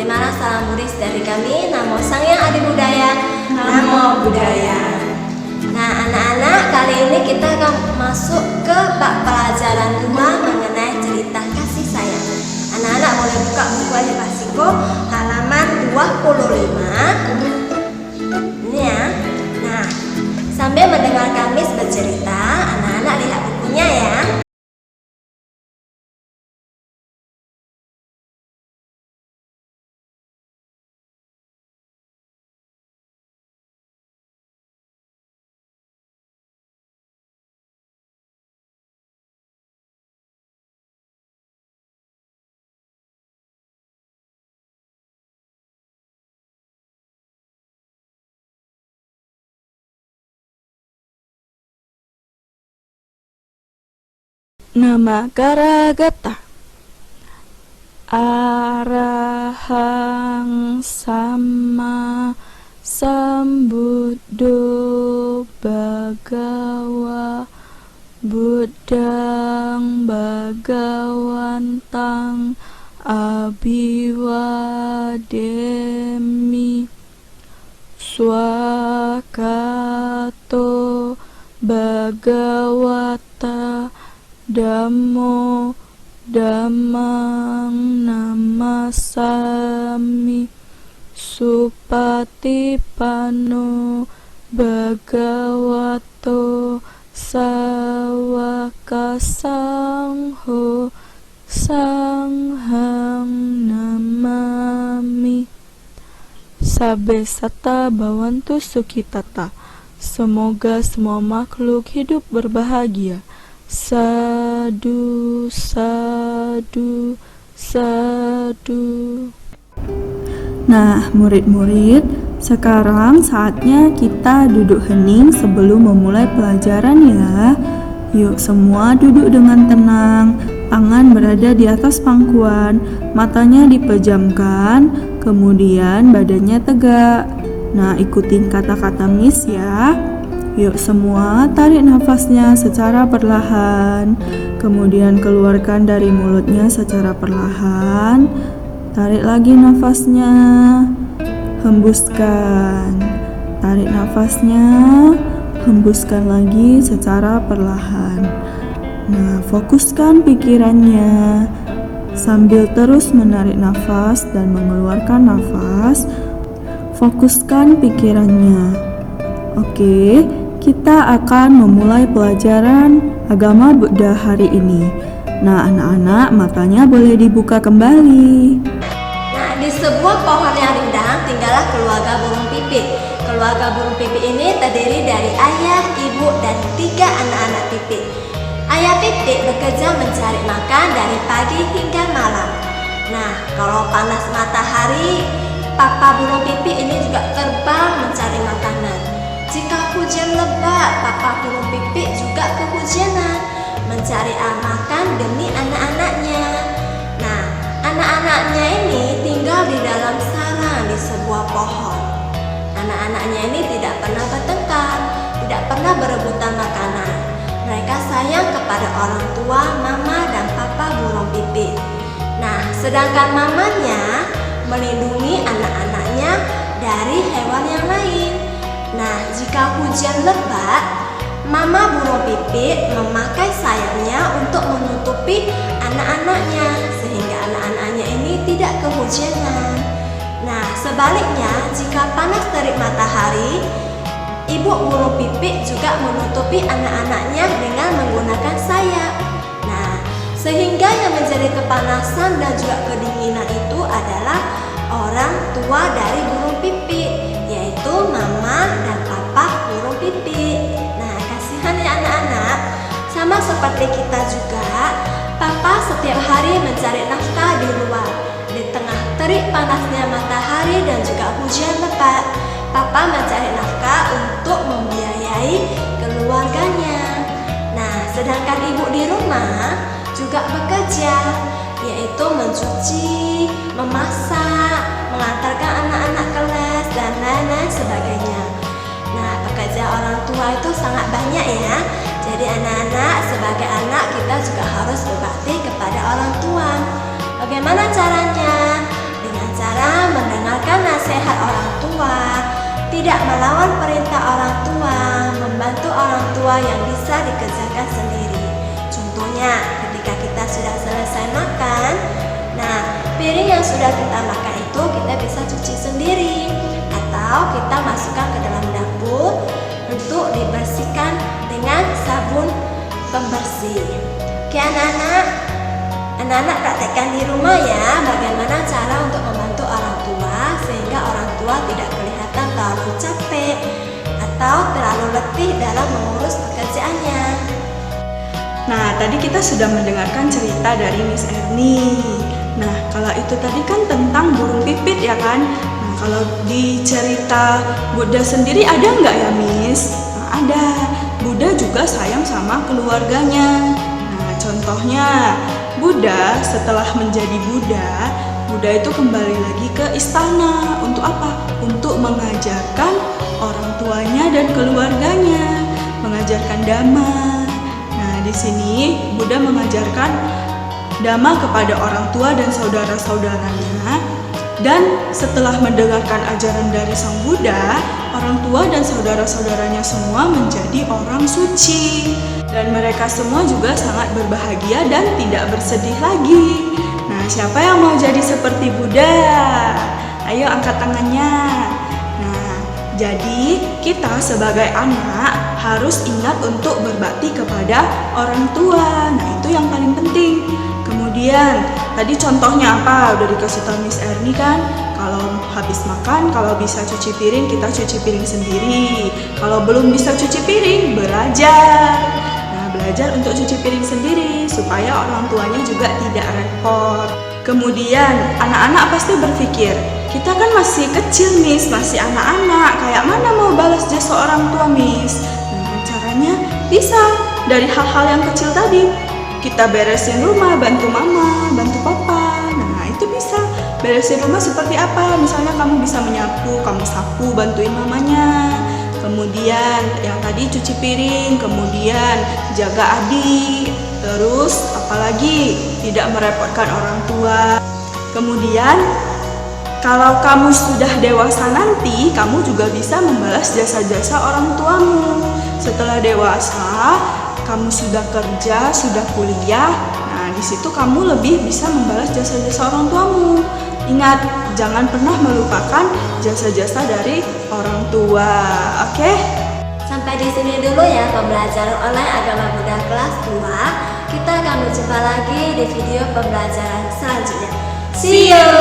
Bagaimana salam murid dari kami? Namo Sang Hyang Adi Budaya. Namo Buddhaya. Nah, anak-anak, kali ini kita akan masuk ke bab pelajaran 2 mengenai cerita kasih sayang. Anak-anak boleh buka buku aja Pasiko halaman 25. Ini ya. Nah, sambil mendengarkan Miss bercerita, anak-anak lihat bukunya ya. Nama Garagata Arahang Sama Sambuddho Bhagawa Buddhang Bhagawantang Abhiwademi Swakato Bhagawata Dhammo Dhammang Namasami Supatipanno Bhagavato Sawaka Sangho Sanghang Namami. Sabe sata bhavantu sukhitata. Semoga semua makhluk hidup berbahagia. Sadu, sadu, sadu. Nah, murid-murid, sekarang saatnya kita duduk hening sebelum memulai pelajaran ya. Yuk semua duduk dengan tenang, tangan berada di atas pangkuan, matanya dipejamkan, kemudian badannya tegak. Nah, ikutin kata-kata Miss ya. Yuk semua tarik nafasnya secara perlahan, kemudian keluarkan dari mulutnya secara perlahan. Tarik lagi nafasnya, hembuskan. Tarik nafasnya, hembuskan lagi secara perlahan. Nah, fokuskan pikirannya sambil terus menarik nafas dan mengeluarkan nafas. Fokuskan pikirannya. Oke, kita akan memulai pelajaran agama Buddha hari ini. Nah, anak-anak, matanya boleh dibuka kembali. Nah, di sebuah pohon yang rindang tinggallah keluarga burung pipit. Keluarga burung pipit ini terdiri dari ayah, ibu, dan 3 anak-anak pipit. Ayah pipit bekerja mencari makan dari pagi hingga malam. Nah, kalau panas matahari, papa burung pipit ini juga terbang mencari makanan. Jika hujan lebat, papa burung pipit juga kehujanan mencari makan demi anak-anaknya. Nah, anak-anaknya ini tinggal di dalam sarang di sebuah pohon. Anak-anaknya ini tidak pernah bertengkar, tidak pernah berebutan makanan. Mereka sayang kepada orang tua, mama dan papa burung pipit. Nah, sedangkan mamanya melindungi anak-anaknya dari hewan yang lain. Nah, jika hujan lebat, mama burung pipit memakai sayapnya untuk menutupi anak-anaknya sehingga anak-anaknya ini tidak kehujanan. Nah, sebaliknya jika panas terik matahari, ibu burung pipit juga menutupi anak-anaknya dengan menggunakan sayap. Nah, sehingga yang menjadi kepanasan dan juga kedinginan itu adalah orang tua dari burung pipit, yaitu mama dan papa burung pipit. Nah, kasihan ya anak-anak, sama seperti kita juga, papa setiap hari mencari nafkah di luar. Di tengah terik panasnya matahari dan juga hujan lebat, papa mencari nafkah untuk membiayai keluarganya. Nah, sedangkan ibu di rumah juga bekerja, yaitu mencuci, memasak, mengantarkan anak-anak ke les, dan lain-lain sebagainya. Nah, pekerja orang tua itu sangat banyak ya. Jadi anak-anak, sebagai anak kita juga harus berbakti kepada orang tua. Bagaimana caranya? Dengan cara mendengarkan nasihat orang tua, tidak melawan perintah orang tua, membantu orang tua yang bisa dikerjakan sendiri. Contohnya, ketika kita sudah selesai makan, nah piring yang sudah kita makan itu kita bisa cuci sendiri, atau kita masukkan ke dalam dapur untuk dibersihkan dengan sabun pembersih. Oke anak-anak praktekkan di rumah ya, bagaimana cara untuk membantu orang tua sehingga orang tua tidak kelihatan terlalu capek atau terlalu letih dalam mengurus pekerjaannya. Nah, tadi kita sudah mendengarkan cerita dari Miss Erni. Nah, kalau itu tadi kan tentang burung pipit ya kan? Nah, kalau di cerita Buddha sendiri ada nggak ya Miss? Nah, ada. Buddha juga sayang sama keluarganya. Nah, contohnya Buddha setelah menjadi Buddha, Buddha itu kembali lagi ke istana. Untuk apa? Untuk mengajarkan orang tuanya dan keluarganya, mengajarkan Dhamma. Nah, di sini Buddha mengajarkan Dhamma kepada orang tua dan saudara-saudaranya. Dan setelah mendengarkan ajaran dari Sang Buddha, orang tua dan saudara-saudaranya semua menjadi orang suci. Dan mereka semua juga sangat berbahagia dan tidak bersedih lagi. Nah, siapa yang mau jadi seperti Buddha? Ayo angkat tangannya. Nah, jadi kita sebagai anak harus ingat untuk berbakti kepada orang tua. Nah, itu yang paling penting. Kemudian, tadi contohnya apa? Udah dikasih tahu Miss Erni kan? Kalau habis makan, kalau bisa cuci piring, kita cuci piring sendiri. Kalau belum bisa cuci piring, belajar. Nah, belajar untuk cuci piring sendiri supaya orang tuanya juga tidak repot. Kemudian, anak-anak pasti berpikir, kita kan masih kecil Miss, masih anak-anak, kayak mana mau balas jasa orang tua Miss? Nah, caranya bisa dari hal-hal yang kecil tadi. Kita beresin rumah, bantu mama, bantu papa. Nah, itu bisa. Beresin rumah seperti apa? Misalnya kamu bisa menyapu, kamu sapu, bantuin mamanya. Kemudian yang tadi cuci piring, kemudian jaga adik. Terus apalagi tidak merepotkan orang tua. Kemudian kalau kamu sudah dewasa nanti, kamu juga bisa membalas jasa-jasa orang tuamu. Setelah dewasa, kamu sudah kerja, sudah kuliah, nah di situ kamu lebih bisa membalas jasa-jasa orang tuamu. Ingat, jangan pernah melupakan jasa-jasa dari orang tua, oke? Sampai di sini dulu ya pembelajaran online agama Buddha kelas 2. Kita akan berjumpa lagi di video pembelajaran selanjutnya. See you!